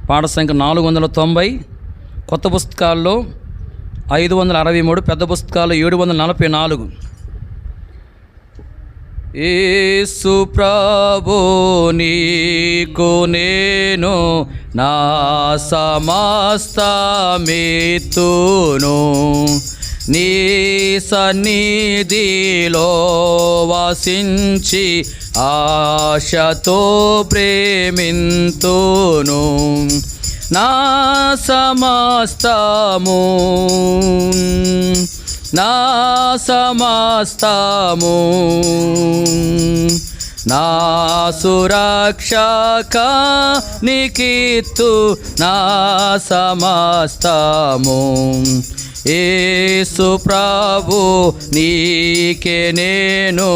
పాట సంఖ్య 490, కొత్త పుస్తకాల్లో 563, పెద్ద పుస్తకాల్లో 744. యేసు ప్రభు నీకు నేను నా సమస్తమిత్తును, నీ సన్నిధిలో వసించి ఆశతో ప్రేమింతును. నా సమస్తము నా సమస్తము నా సురక్షక నికిత్తు, నా సమస్తము యేసు ప్రభు నీకే నేను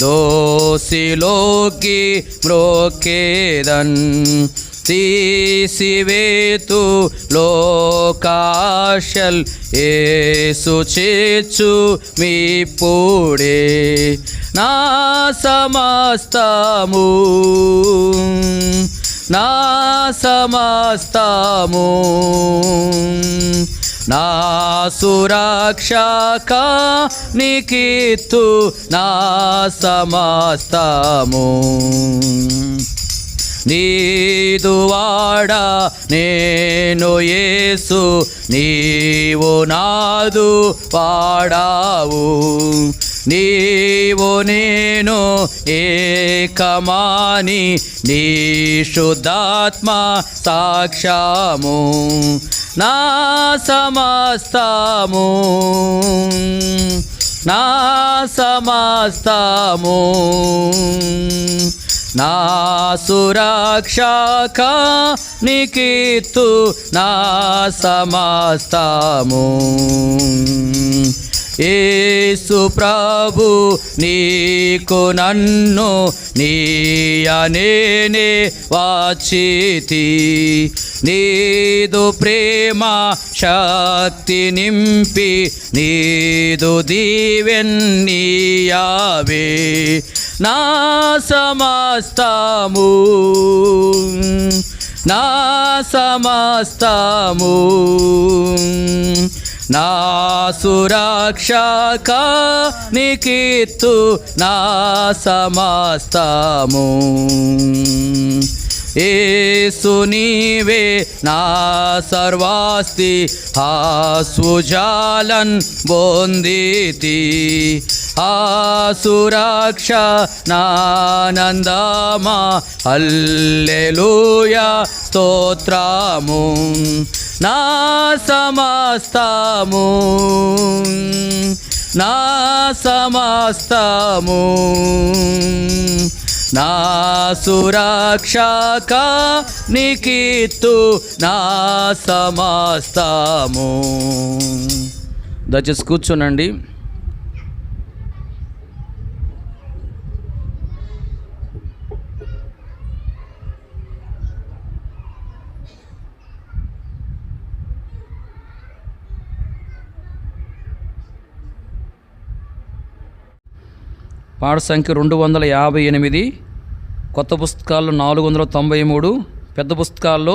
దోసిలోకి మ్రోకేదన్. తీసివేతు లోకాశల్ యేసు చేర్చు మీప్పుడే. నా సమస్తము నా సమస్తము నా సురక్షక నికిత్తు, నా సమస్తము నీదు వాడా నేను యేసు, నీవు నాదు వాడావు. నీవు నేను ఏకమాని నీ శుద్ధాత్మ సాక్ష్యము. నా సమస్తము నా సమస్తము నా సురక్షక నికిత్తు, నా సమస్తము యేసు ప్రభు నీకు నన్ను నీయనేనే వాచితి. నీదు ప్రేమ శక్తి నింపి నీదు దీవెన్నీయావే. నా సమస్తము నా సమస్తము నా సురక్షక నికిత్తు, నా సమస్తము యేసు నీవే నా సర్వాస్తి, ఆసుజాలన్ బొందితి. సురక్ష నానందమా హల్లెలూయా స్తోత్రము. నా సమస్తము నా సమస్తము నా సురక్షక నికిత్తు, నా సమస్తము. దయచేసి కూర్చోనండి. పాట సంఖ్య 258, కొత్త పుస్తకాల్లో 493, పెద్ద పుస్తకాల్లో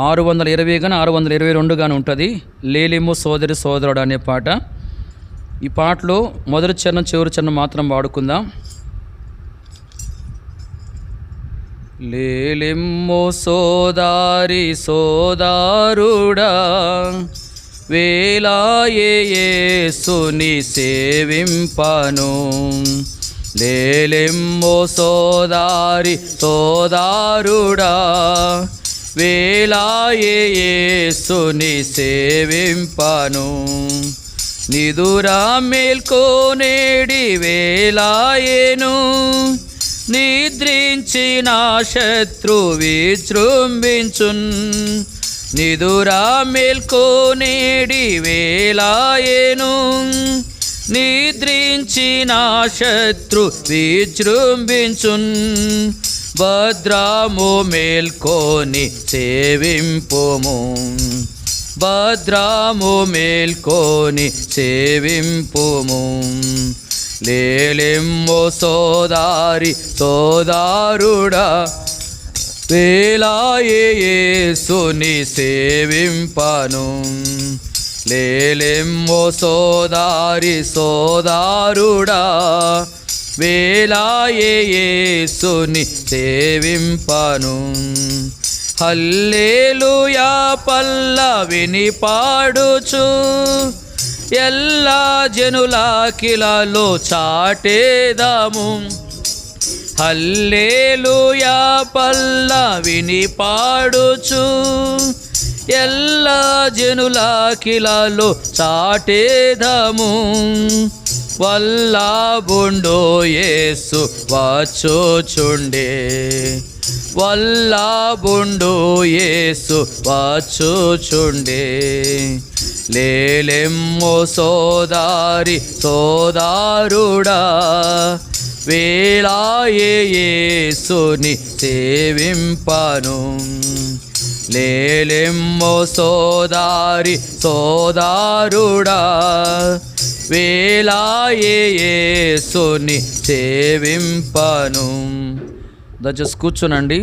620 కానీ 622 కానీ ఉంటుంది. లేలిము సోదరి సోదరుడు అనే పాట. ఈ పాటలో మొదటి చరణం చివరి చరణం మాత్రం వాడుకుందాం. లేలిము సోదారి సోదారుడా, వేలాయే యేసుని సేవింపను. లేలెమ్మో సోదారి సోదారుడా, వేలాయే యేసుని సేవింపను. నిదురా మేల్కోనేడి వేలాయేను, నిద్రించిన శత్రు విజృంభించున్. నిదురా మేల్కోనేడి వేలాయేను, నిద్రించిన శత్రు విజృంభించున్. భద్రము మేల్కొని సేవింపుము, భద్రము మేల్కొని సేవింపుము. లేలెమ్మో సోదారి సోదారుడా, వేలాయే యేసుని సేవింపను. లేలెమ్మో సోదారి సోదారుడా, వేలాయే యేసుని సేవింపను. హల్లెలూయా పల్లవిని పాడుచు, ఎల్లా జనుల కిలలో చాటేదాము. హల్లెలూయా పల్లవిని పాడుచు, ఎల్లా జనుల కిలలో చాటేదాము. వల్లభుండు యేసు వచ్చుచుండే, వల్లభుండు యేసు వచ్చుచుండే. లేలెమ్మో సోదారి సోదారుడా, వేలాయే యేసుని సేవింపను. లేలెమ్మో సోదారి సోదారుడా, వేలాయే యేసుని సేవింపను. దయచేసి కూర్చోనండి.